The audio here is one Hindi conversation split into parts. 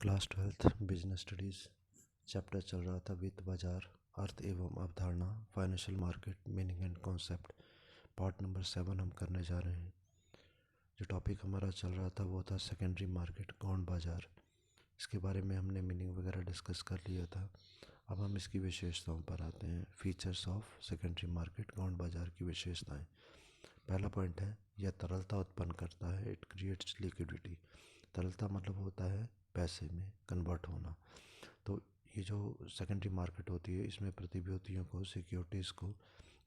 Class 12th business studies chapter चल रहा था वित्त बाजार, अर्थ एवं अवधारणा, financial market, meaning and concept. Part number 7 हम करने जा रहे हैं। जो टॉपिक हमारा चल रहा था वो था सेकेंडरी मार्केट, गौण बाजार। इसके बारे में हमने मीनिंग वगैरह डिस्कस कर लिया था। अब हम इसकी विशेषताओं पर आते हैं। फीचर्स ऑफ सेकेंडरी मार्केट, गौण बाजार की विशेषताएं। पहला पॉइंट है, यह तरलता उत्पन्न करता है। It creates liquidity. तरलता मतलब होता है पैसे में कन्वर्ट होना। तो ये जो सेकेंडरी मार्केट होती है, इसमें प्रतिभूतियों को, सिक्योरिटीज़ को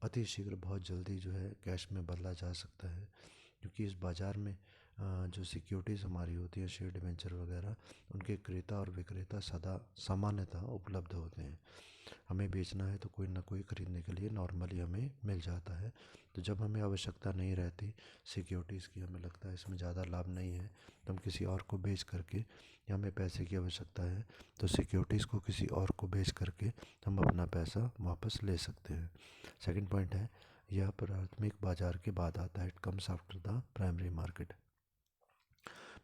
अति शीघ्र बहुत जल्दी जो है कैश में बदला जा सकता है, क्योंकि इस बाज़ार में जो सिक्योरिटीज़ हमारी होती है, शेयर डिवेंचर वगैरह, उनके क्रेता और विक्रेता सदा सामान्यतः उपलब्ध होते हैं। हमें बेचना है तो कोई ना कोई ख़रीदने के लिए नॉर्मली हमें मिल जाता है। तो जब हमें आवश्यकता नहीं रहती सिक्योरिटीज़ की, हमें लगता है इसमें ज़्यादा लाभ नहीं है, तो हम किसी और को बेच करके, या हमें पैसे की आवश्यकता है तो सिक्योरिटीज़ को किसी और को बेच करके हम अपना पैसा वापस ले सकते हैं। सेकंड पॉइंट है, यह प्राथमिक बाजार के बाद आता है। It comes after the primary market.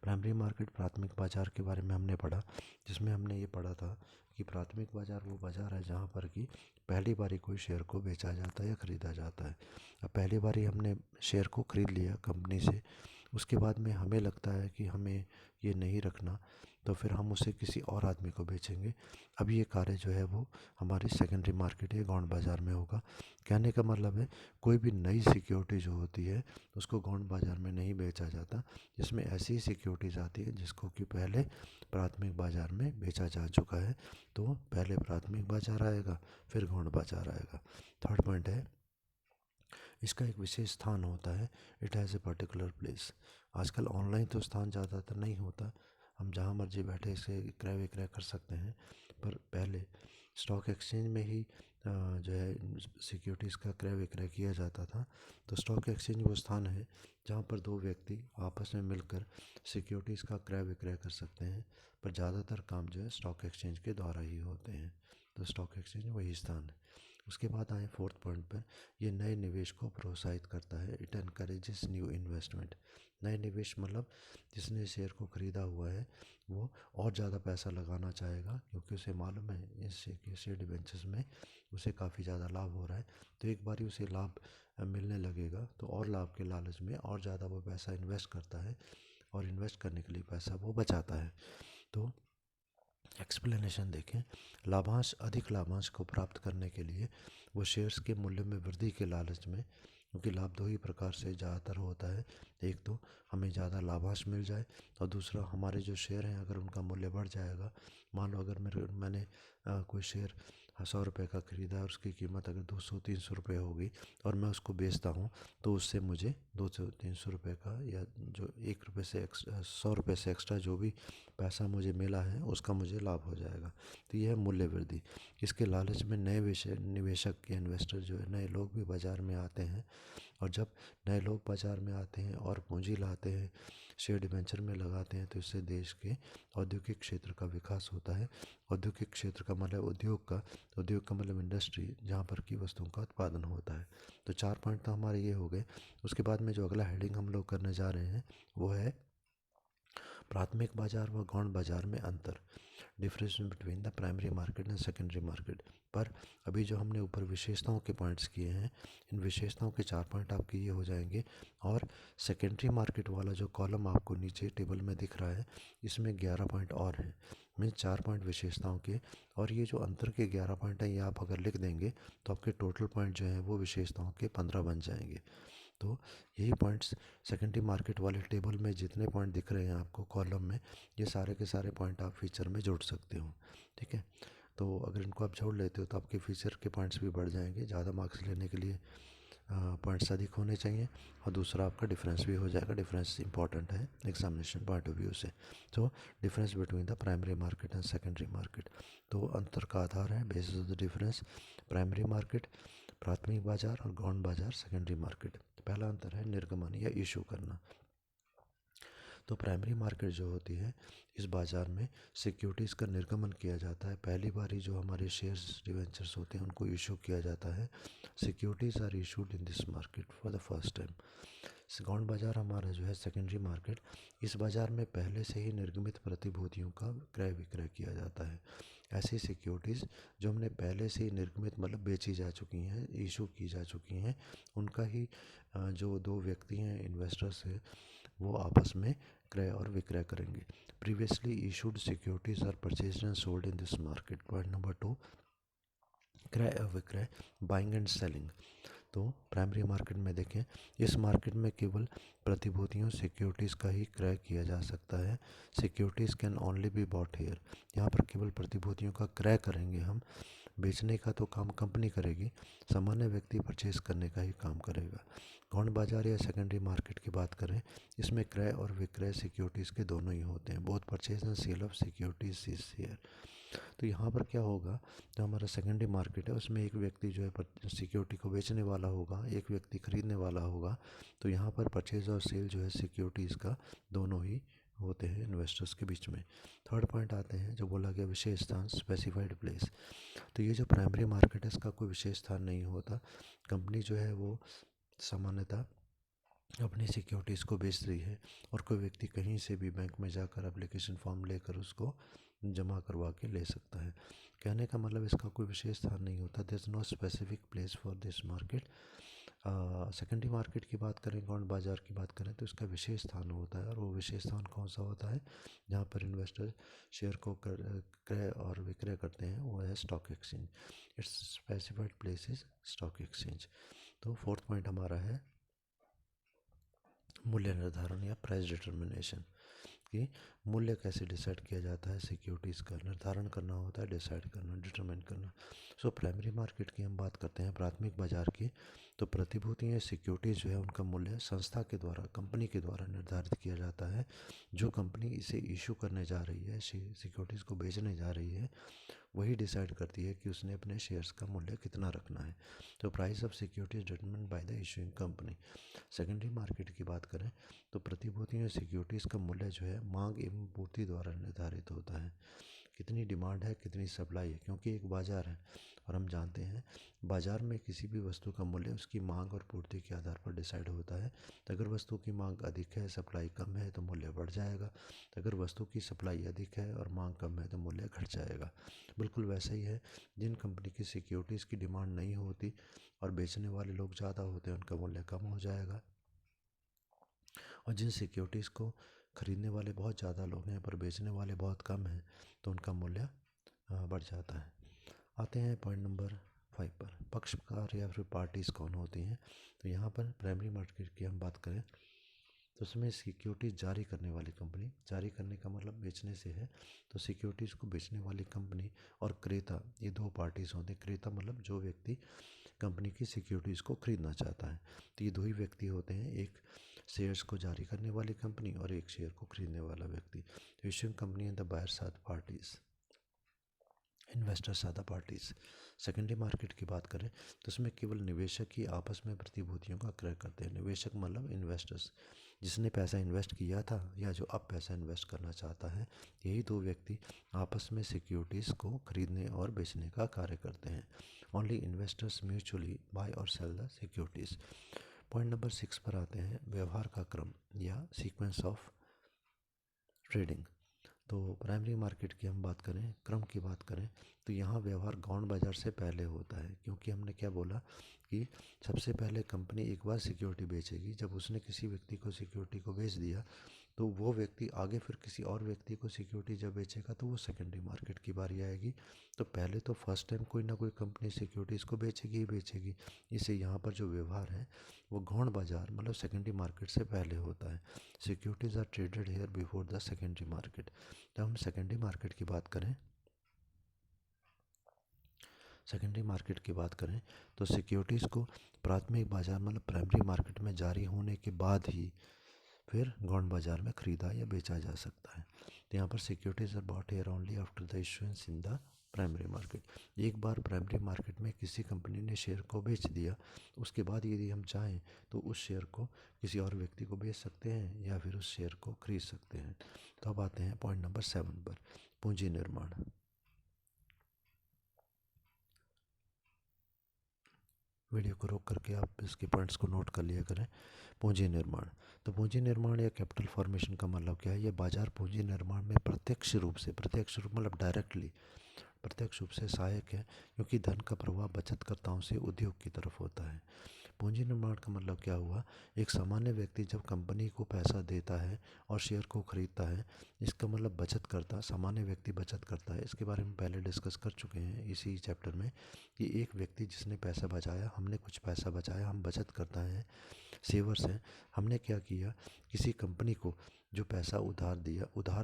Primary market, प्राथमिक बाजार के बारे में हमने पढ़ा, जिसमें हमने ये पढ़ा था कि प्राथमिक बाजार वो बाजार है जहाँ पर कि पहली बारी कोई शेयर को बेचा जाता है या ख़रीदा जाता है। अब पहली बारी हमने शेयर को ख़रीद लिया कंपनी से, उसके बाद में हमें लगता है कि हमें ये नहीं रखना, तो फिर हम उसे किसी और आदमी को बेचेंगे। अब ये कार्य जो है वो हमारी सेकेंडरी मार्केट या गौण बाज़ार में होगा। कहने का मतलब है, कोई भी नई सिक्योरिटी जो होती है उसको गौण बाज़ार में नहीं बेचा जाता, जिसमें ऐसी सिक्योरिटीज़ आती है जिसको कि पहले प्राथमिक बाज़ार में बेचा जा चुका है। तो पहले प्राथमिक बाज़ार आएगा, फिर गौण बाज़ार आएगा। थर्ड पॉइंट है, इसका एक विशेष स्थान होता है। It has a particular place. आजकल ऑनलाइन तो स्थान ज़्यादातर नहीं होता, हम जहाँ मर्जी बैठे इसे क्रय विक्रय कर सकते हैं, पर पहले स्टॉक एक्सचेंज में ही जो है सिक्योरिटीज़ का क्रय विक्रय किया जाता था। तो स्टॉक एक्सचेंज वो स्थान है जहाँ पर दो व्यक्ति आपस में मिलकर सिक्योरिटीज़ का क्रय विक्रय कर सकते हैं, पर ज़्यादातर काम जो है स्टॉक एक्सचेंज के द्वारा ही होते हैं। तो स्टॉक एक्सचेंज वही स्थान है। उसके बाद आए फोर्थ पॉइंट पर, ये नए निवेश को प्रोत्साहित करता है। It encourages new investment. नए निवेश मतलब जिसने शेयर को ख़रीदा हुआ है वो और ज़्यादा पैसा लगाना चाहेगा, क्योंकि उसे मालूम है इस शेयर डिवेंचर्स में उसे काफ़ी ज़्यादा लाभ हो रहा है। तो एक बार उसे लाभ मिलने लगेगा तो और लाभ के लालच में और ज़्यादा वो पैसा इन्वेस्ट करता है, और इन्वेस्ट करने के लिए पैसा वो बचाता है। तो एक्सप्लेनेशन देखें, लाभांश, अधिक लाभांश को प्राप्त करने के लिए वो शेयर्स के मूल्य में वृद्धि के लालच में, क्योंकि लाभ दो ही प्रकार से ज़्यादातर होता है। एक तो हमें ज़्यादा लाभांश मिल जाए, और दूसरा हमारे जो शेयर हैं अगर उनका मूल्य बढ़ जाएगा। मान लो अगर मैंने कोई शेयर 100 रुपये का ख़रीदा और उसकी कीमत अगर 200-300 रुपये होगी, और मैं उसको बेचता हूँ, तो उससे मुझे 200-300 रुपये का, या जो 1 रुपये से 100 रुपये से एक्स्ट्रा जो भी पैसा मुझे मिला है उसका मुझे लाभ हो जाएगा। तो यह है मूल्य वृद्धि। इसके लालच में नए निवेशक या इन्वेस्टर जो है, नए लोग भी बाज़ार में आते हैं, और जब नए लोग बाज़ार में आते हैं और पूंजी लाते हैं, शेयर डिवेंचर में लगाते हैं, तो इससे देश के औद्योगिक क्षेत्र का विकास होता है। औद्योगिक क्षेत्र का मतलब उद्योग का मतलब इंडस्ट्री, जहाँ पर की वस्तुओं का उत्पादन होता है। तो 4 पॉइंट तो हमारे ये हो गए। उसके बाद में जो अगला हेडिंग हम लोग करने जा रहे हैं वो है प्राथमिक बाजार व गौण बाजार में अंतर, difference between the primary market and secondary market. पर अभी जो हमने ऊपर विशेषताओं के पॉइंट्स किए हैं, इन विशेषताओं के 4 पॉइंट आपके ये हो जाएंगे। और सेकेंडरी मार्केट वाला जो कॉलम आपको नीचे टेबल में दिख रहा है, इसमें 11 पॉइंट और हैं, मीन 4 पॉइंट विशेषताओं के। और ये जो अंतर के 11 पॉइंट हैं, ये आप अगर लिख देंगे तो आपके टोटल पॉइंट जो हैं वो विशेषताओं के 15 बन जाएंगे। तो यही पॉइंट्स सेकेंडरी मार्केट वाले टेबल में जितने पॉइंट दिख रहे हैं आपको कॉलम में, ये सारे के सारे पॉइंट आप फीचर में जोड़ सकते हो। ठीक है, तो अगर इनको आप जोड़ लेते हो तो आपके फीचर के पॉइंट्स भी बढ़ जाएंगे। ज़्यादा मार्क्स लेने के लिए पॉइंट्स अधिक होने चाहिए, और दूसरा आपका डिफरेंस भी हो जाएगा। डिफरेंस इंपॉर्टेंट है एग्जामिनेशन पॉइंट ऑफ व्यू से। तो difference between the primary market and secondary market, तो अंतर का आधार है, basis of the difference, primary market प्राथमिक बाजार और गौण बाजार सेकेंडरी मार्केट। पहला अंतर है निर्गमन या इशू करना। तो प्राइमरी मार्केट जो होती है, इस बाज़ार में सिक्योरिटीज़ का निर्गमन किया जाता है। पहली बारी जो हमारे शेयर्स डिवेंचर्स होते हैं उनको इशू किया जाता है। Securities are issued in this market for the first time. गौण बाजार हमारा जो है सेकेंडरी मार्केट, इस बाजार में पहले से ही निर्गमित प्रतिभूतियों का क्रय विक्रय किया जाता है। ऐसी सिक्योरिटीज़ जो हमने पहले से ही निर्गमित मतलब बेची जा चुकी हैं, इशू की जा चुकी हैं, उनका ही जो दो व्यक्ति हैं इन्वेस्टर्स हैं वो आपस में क्रय और विक्रय करेंगे। Previously issued securities are purchased and sold in this market. Point number 2, क्रय और विक्रय, बाइंग एंड सेलिंग। तो प्राइमरी मार्केट में देखें, इस मार्केट में केवल प्रतिभूतियों सिक्योरिटीज़ का ही क्रय किया जा सकता है। Securities can only be bought here. यहाँ पर केवल प्रतिभूतियों का क्रय करेंगे हम, बेचने का तो काम कंपनी करेगी, सामान्य व्यक्ति परचेज करने का ही काम करेगा। गौण बाजार या सेकेंडरी मार्केट की बात करें, इसमें क्रय और विक्रय सिक्योरिटीज़ के दोनों ही होते हैं। Both purchase and sale of securities is share. तो यहाँ पर क्या होगा, जो हमारा सेकेंडरी मार्केट है उसमें एक व्यक्ति जो है सिक्योरिटी को बेचने वाला होगा, एक व्यक्ति खरीदने वाला होगा। तो यहाँ पर परचेज और सेल जो है सिक्योरिटीज़ का दोनों ही होते हैं इन्वेस्टर्स के बीच में। थर्ड पॉइंट आते हैं जो बोला गया विशेष स्थान, स्पेसिफाइड प्लेस। तो ये जो प्राइमरी मार्केट है इसका कोई विशेष स्थान नहीं होता। कंपनी जो है वो सामान्यतः अपनी सिक्योरिटीज़ को बेच रही है और कोई व्यक्ति कहीं से भी बैंक में जाकर एप्लीकेशन फॉर्म लेकर उसको जमा करवा के ले सकता है। कहने का मतलब इसका कोई विशेष स्थान नहीं होता। There is no specific place for this market. Secondary market की बात करें, गौण बाजार की बात करें, तो इसका विशेष स्थान होता है। और वो विशेष स्थान कौन सा होता है, जहाँ पर इन्वेस्टर शेयर को क्रय और विक्रय करते हैं, वो है stock exchange. It's specified place is stock exchange. तो फोर्थ पॉइंट हमारा है मूल्य निर्धारण या प्राइस डिटर्मिनेशन, कि मूल्य कैसे डिसाइड किया जाता है। सिक्योरिटीज़ का निर्धारण करना होता है, डिसाइड करना, डिटरमाइन करना। सो प्राइमरी मार्केट की हम बात करते हैं, प्राथमिक बाजार की, तो प्रतिभूतियाँ या सिक्योरिटीज़ जो है उनका मूल्य संस्था के द्वारा, कंपनी के द्वारा निर्धारित किया जाता है। जो कंपनी इसे इशू करने जा रही है, सिक्योरिटीज़ को बेचने जा रही है, वही डिसाइड करती है कि उसने अपने शेयर्स का मूल्य कितना रखना है। तो price of securities determined by the issuing company. Secondary market की बात करें तो प्रतिभूतियों सिक्योरिटीज़ का मूल्य जो है मांग एवं पूर्ति द्वारा निर्धारित होता है। कितनी डिमांड है, कितनी सप्लाई है, क्योंकि एक बाज़ार है और हम जानते हैं बाज़ार में किसी भी वस्तु का मूल्य उसकी मांग और पूर्ति के आधार पर डिसाइड होता है। तो अगर वस्तु की मांग अधिक है, सप्लाई कम है, तो मूल्य बढ़ जाएगा। तो अगर वस्तु की सप्लाई अधिक है और मांग कम है तो मूल्य घट जाएगा। बिल्कुल वैसे ही है, जिन कंपनी की सिक्योरिटीज़ की डिमांड नहीं होती और बेचने वाले लोग ज़्यादा होते हैं, उनका मूल्य कम हो जाएगा। और जिन सिक्योरिटीज़ को खरीदने वाले बहुत ज़्यादा लोग हैं पर बेचने वाले बहुत कम हैं, तो उनका मूल्य बढ़ जाता है। आते हैं पॉइंट नंबर 5 पर, पक्षकार या फिर पार्टीज़ कौन होती हैं। तो यहाँ पर प्राइमरी मार्केट की हम बात करें तो उसमें सिक्योरिटीज़ जारी करने वाली कंपनी, जारी करने का मतलब बेचने से है, तो सिक्योरिटीज़ को बेचने वाली कंपनी और क्रेता, ये दो पार्टीज़ होते हैं। क्रेता मतलब जो व्यक्ति कंपनी की सिक्योरिटीज़ को खरीदना चाहता है, तो ये दो ही व्यक्ति होते हैं, एक शेयर्स को जारी करने वाली कंपनी और एक शेयर को खरीदने वाला व्यक्ति। तो issuing company and the buyers are parties, investors are the parties. Secondary market की बात करें तो उसमें केवल निवेशक ही आपस में प्रतिभूतियों का क्रय करते हैं। निवेशक मतलब इन्वेस्टर्स, जिसने पैसा इन्वेस्ट किया था या जो अब पैसा इन्वेस्ट करना चाहता है, यही दो व्यक्ति आपस में सिक्योरिटीज़ को खरीदने और बेचने का कार्य करते हैं। ओनली इन्वेस्टर्स म्यूचुअली बाय और sell the securities. Point number 6 पर आते हैं, व्यवहार का क्रम या सीक्वेंस ऑफ ट्रेडिंग। तो प्राइमरी मार्केट की हम बात करें, क्रम की बात करें, तो यहाँ व्यवहार गौण बाजार से पहले होता है, क्योंकि हमने क्या बोला कि सबसे पहले कंपनी एक बार सिक्योरिटी बेचेगी। जब उसने किसी व्यक्ति को सिक्योरिटी को बेच दिया तो वो व्यक्ति आगे फिर किसी और व्यक्ति को सिक्योरिटी जब बेचेगा तो वो सेकेंडरी मार्केट की बारी आएगी। तो पहले तो फर्स्ट टाइम कोई ना कोई कंपनी सिक्योरिटीज़ को बेचेगी ही बेचेगी। इसे यहाँ पर जो व्यवहार है वो गौण बाजार मतलब सेकेंडरी मार्केट से पहले होता है। Securities are traded here before the secondary market. जब हम सेकेंडरी मार्केट की बात करें, सेकेंडरी मार्केट की बात करें तो सिक्योरिटीज़ को प्राथमिक बाजार मतलब प्राइमरी मार्केट में जारी होने के बाद ही फिर गौण बाजार में खरीदा या बेचा जा सकता है। तो यहाँ पर securities are bought here only after the issuance in the primary market. एक बार प्राइमरी मार्केट में किसी कंपनी ने शेयर को बेच दिया, उसके बाद यदि हम चाहें तो उस शेयर को किसी और व्यक्ति को बेच सकते हैं या फिर उस शेयर को खरीद सकते हैं। तो अब आते हैं पॉइंट नंबर 7 पर, पूंजी निर्माण। वीडियो को रोक करके आप इसके पॉइंट्स को नोट कर लिया करें। पूंजी निर्माण। तो पूंजी निर्माण या कैपिटल फॉर्मेशन का मतलब क्या है? ये बाजार पूंजी निर्माण में प्रत्यक्ष रूप मतलब डायरेक्टली, प्रत्यक्ष रूप से सहायक है, क्योंकि धन का प्रवाह बचतकर्ताओं से उद्योग की तरफ होता है। पूंजी निर्माण का मतलब क्या हुआ? एक सामान्य व्यक्ति जब कंपनी को पैसा देता है और शेयर को खरीदता है, इसका मतलब बचत करता, सामान्य व्यक्ति बचत करता है। इसके बारे में पहले डिस्कस कर चुके हैं इसी चैप्टर में कि एक व्यक्ति जिसने पैसा बचाया, हमने कुछ पैसा बचाया, हम बचत करता है, सेवर्स हैं। हमने क्या किया? किसी कंपनी को जो पैसा उधार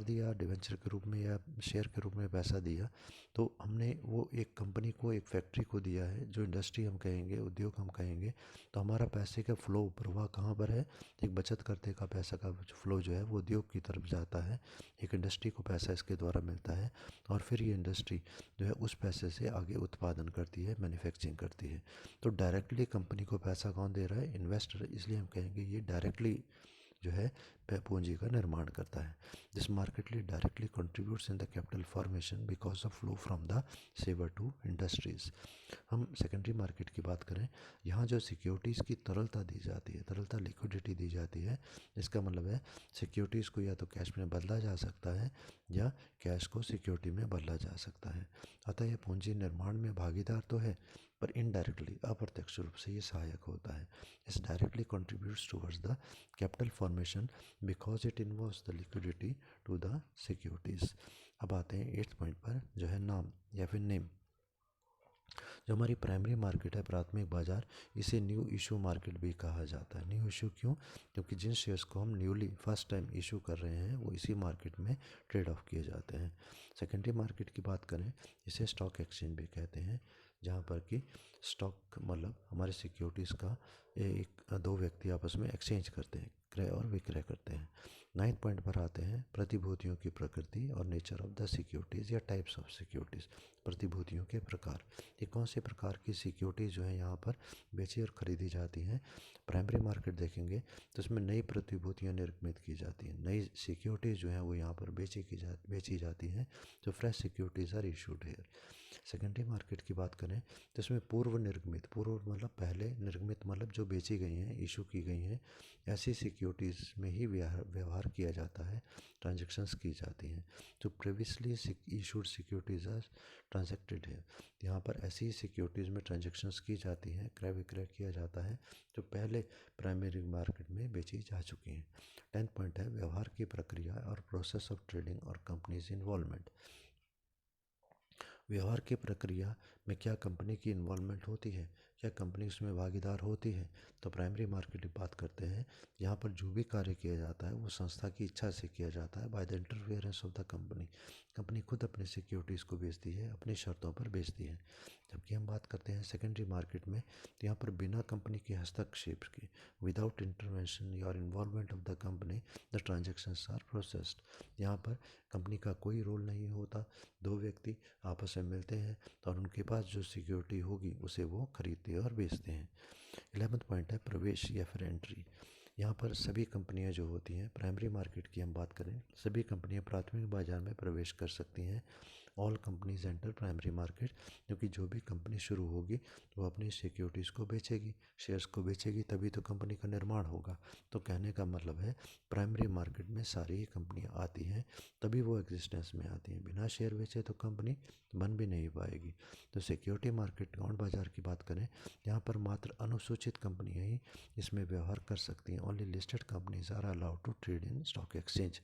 दिया डिवेंचर के रूप में या शेयर के रूप में पैसा दिया, तो हमने वो एक कंपनी को, एक फैक्ट्री को दिया है, जो इंडस्ट्री हम कहेंगे, उद्योग हम कहेंगे। तो हमारा पैसे का फ्लो, प्रवाह कहाँ पर है? एक बचत करते का पैसा का फ्लो जो है वो उद्योग की तरफ जाता है, एक इंडस्ट्री को पैसा इसके द्वारा मिलता है, और फिर ये इंडस्ट्री जो है उस पैसे से आगे उत्पादन करती है, मैन्युफैक्चरिंग करती है। तो डायरेक्टली कंपनी को पैसा कौन दे रहा है? इन्वेस्टर। इसलिए हम कहेंगे ये डायरेक्टली जो है पूंजी का निर्माण करता है। This market directly contributes in the capital formation because of flow from the saver to industries. हम सेकेंडरी मार्केट की बात करें, यहाँ जो सिक्योरिटीज़ की तरलता दी जाती है, तरलता लिक्विडिटी दी जाती है, इसका मतलब है सिक्योरिटीज़ को या तो कैश में बदला जा सकता है या कैश को सिक्योरिटी में बदला जा सकता है। अतः यह पूंजी निर्माण में भागीदार तो है, पर इनडायरेक्टली, अप्रत्यक्ष रूप से ये सहायक होता है। इस directly contributes towards the capital formation because it involves the liquidity to the securities. अब आते हैं 8th पॉइंट पर, जो है नाम या फिर नेम। जो हमारी प्राइमरी मार्केट है, प्राथमिक बाजार, इसे न्यू इशू मार्केट भी कहा जाता है। न्यू इशू क्यों? क्योंकि जिन शेयर्स को हम न्यूली फर्स्ट टाइम इशू कर रहे हैं वो इसी मार्केट में ट्रेड ऑफ किए जाते हैं। सेकेंडरी मार्केट की बात करें, इसे स्टॉक एक्सचेंज भी कहते हैं, जहाँ पर कि स्टॉक मतलब हमारे सिक्योरिटीज़ का दो व्यक्ति आपस में एक्सचेंज करते हैं, क्रय और विक्रय करते हैं। 9th पॉइंट पर आते हैं, प्रतिभूतियों की प्रकृति और नेचर ऑफ द सिक्योरिटीज़ या टाइप्स ऑफ सिक्योरिटीज़। प्रतिभूतियों के प्रकार, ये कौन से प्रकार की सिक्योरिटीज़ जो है यहाँ पर बेची और ख़रीदी जाती हैं? प्राइमरी मार्केट देखेंगे तो इसमें नई प्रतिभूतियाँ निर्मित की जाती हैं, नई सिक्योरिटीज़ जो हैं वो यहाँ पर बेची जाती हैं। तो fresh securities are issued here. Secondary market की बात करें तो इसमें पूर्व निर्मित, पूर्व मतलब पहले, निर्मित मतलब जो बेची गई हैं, इशू की गई हैं, ऐसी सिक्योरिटीज़ में ही व्यवहार किया जाता है, ट्रांजेक्शन्स की जाती हैं। तो previously issued securities are transacted है, यहाँ पर ऐसी सिक्योरिटीज़ में ट्रांजेक्शन्स की जाती हैं, क्रय विक्रय किया जाता है, जो पहले प्राइमरी मार्केट में बेची जा चुकी हैं। 10th पॉइंट है व्यवहार की प्रक्रिया और प्रोसेस ऑफ ट्रेडिंग और कंपनीज इन्वॉल्वमेंट। व्यवहार की प्रक्रिया में क्या कंपनी की इन्वॉल्वमेंट होती है, क्या कंपनी उसमें भागीदार होती है? तो प्राइमरी मार्केट की बात करते हैं, यहाँ पर जो भी कार्य किया जाता है वो संस्था की इच्छा से किया जाता है, by the interference of the company. Company खुद अपनी सिक्योरिटीज़ को बेचती है, अपनी शर्तों पर बेचती है। जबकि हम बात करते हैं सेकेंडरी मार्केट में, तो यहाँ पर बिना कंपनी के हस्तक्षेप के, विदाउट इंटरवेंशन और involvement of the company, the transactions are processed. यहाँ पर कंपनी का कोई रोल नहीं होता, दो व्यक्ति आपस में मिलते हैं और उनके पास जो सिक्योरिटी होगी उसे वो खरीदते और बेचते हैं। 11th पॉइंट है प्रवेश या फिर एंट्री। यहाँ पर सभी कंपनियाँ जो होती हैं, प्राइमरी मार्केट की हम बात करें, सभी कंपनियाँ प्राथमिक बाजार में प्रवेश कर सकती हैं। All companies enter primary market, क्योंकि जो भी कंपनी शुरू होगी वो अपनी सिक्योरिटीज़ को बेचेगी, शेयर्स को बेचेगी, तभी तो कंपनी का निर्माण होगा। तो कहने का मतलब है प्राइमरी मार्केट में सारी ही कंपनियाँ आती हैं, तभी वो एग्जिस्टेंस में आती हैं। बिना शेयर बेचे तो कंपनी बन भी नहीं पाएगी। तो सिक्योरिटी मार्केट बांड बाजार की बात करें, यहाँ पर मात्र अनुसूचित कंपनियाँ ही इसमें व्यवहार कर सकती हैं। Only listed companies are allowed to trade in stock exchange.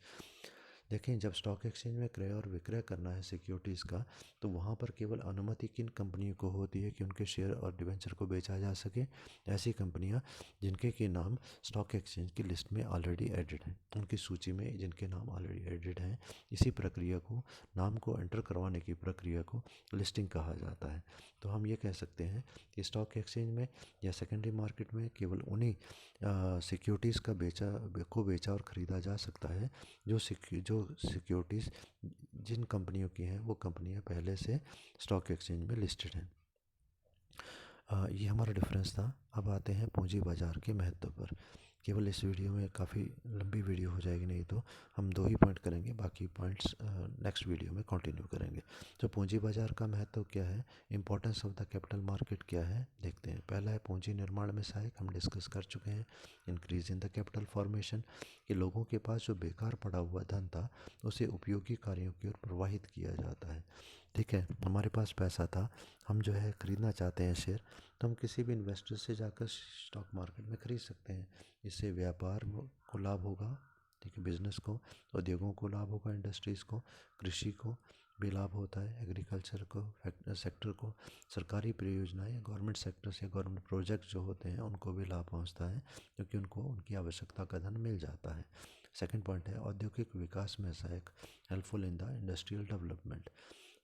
देखें, जब स्टॉक एक्सचेंज में क्रय और विक्रय करना है सिक्योरिटीज़ का, तो वहाँ पर केवल अनुमति किन कंपनियों को होती है कि उनके शेयर और डिवेंचर को बेचा जा सके? ऐसी कंपनियाँ जिनके के नाम स्टॉक एक्सचेंज की लिस्ट में ऑलरेडी एडेड हैं, उनकी सूची में जिनके नाम ऑलरेडी एडेड हैं। इसी प्रक्रिया को, नाम को एंटर करवाने की प्रक्रिया को लिस्टिंग कहा जाता है। तो हम ये कह सकते हैं कि स्टॉक एक्सचेंज में या सेकेंडरी मार्केट में केवल उन्हीं सिक्योरिटीज़ का बेचा और ख़रीदा जा सकता है जो सिक्योरिटीज़ जिन कंपनियों की हैं वो कंपनियां पहले से स्टॉक एक्सचेंज में लिस्टेड हैं। ये हमारा डिफरेंस था। अब आते हैं पूंजी बाजार के महत्व पर। केवल इस वीडियो में काफ़ी लंबी वीडियो हो जाएगी, नहीं तो हम 2 ही पॉइंट करेंगे, बाकी पॉइंट्स नेक्स्ट वीडियो में कंटिन्यू करेंगे। तो पूंजी बाजार का महत्व क्या है, importance of the capital market क्या है, देखते हैं। पहला है पूंजी निर्माण में सहायक, हम डिस्कस कर चुके हैं। Increase in the capital formation, कि लोगों के पास जो बेकार पड़ा हुआ धन था उसे उपयोगी कार्यों की ओर प्रवाहित किया जाता है। ठीक है, हमारे पास पैसा था, हम जो है खरीदना चाहते हैं शेयर, तो हम किसी भी इन्वेस्टर से जाकर स्टॉक मार्केट में खरीद सकते हैं। इससे व्यापार को लाभ होगा, ठीक है, बिजनेस को, उद्योगों को लाभ होगा, इंडस्ट्रीज़ को, कृषि को भी लाभ होता है, एग्रीकल्चर को, सेक्टर को, सरकारी परियोजनाएं, गवर्नमेंट सेक्टर्स या गवर्नमेंट प्रोजेक्ट जो होते हैं उनको भी लाभ पहुंचता है, क्योंकि उनको उनकी आवश्यकता का धन मिल जाता है। सेकंड पॉइंट है औद्योगिक विकास में सहायक, helpful in the industrial development.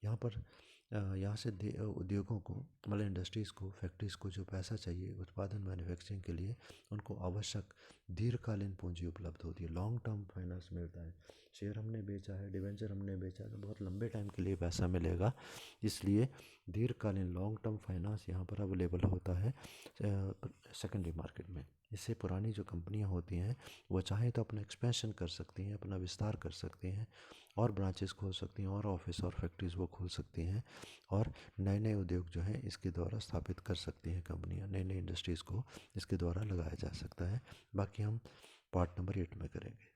यहाँ पर यहाँ से उद्योगों को, मतलब इंडस्ट्रीज़ को, फैक्ट्रीज़ को जो पैसा चाहिए उत्पादन मैन्युफैक्चरिंग के लिए, उनको आवश्यक दीर्घकालीन पूंजी उपलब्ध होती है, लॉन्ग टर्म फाइनेंस मिलता है। शेयर हमने बेचा है, डिवेंचर हमने बेचा है, तो बहुत लंबे टाइम के लिए पैसा मिलेगा, इसलिए दीर्घकालीन लॉन्ग टर्म फाइनेंस यहाँ पर अवेलेबल होता है सेकेंडरी मार्केट में। इससे पुरानी जो कंपनियाँ होती हैं वो चाहें तो अपना एक्सपेंशन कर सकती हैं, अपना विस्तार कर सकती हैं, और ब्रांचेस खोल सकती हैं, और ऑफिस और फैक्ट्रीज़ वो खोल सकती हैं, और नए नए उद्योग जो हैं इसके द्वारा स्थापित कर सकती हैं कंपनियां, नई नई इंडस्ट्रीज़ को इसके द्वारा लगाया जा सकता है। बाकी हम पार्ट नंबर 8 में करेंगे।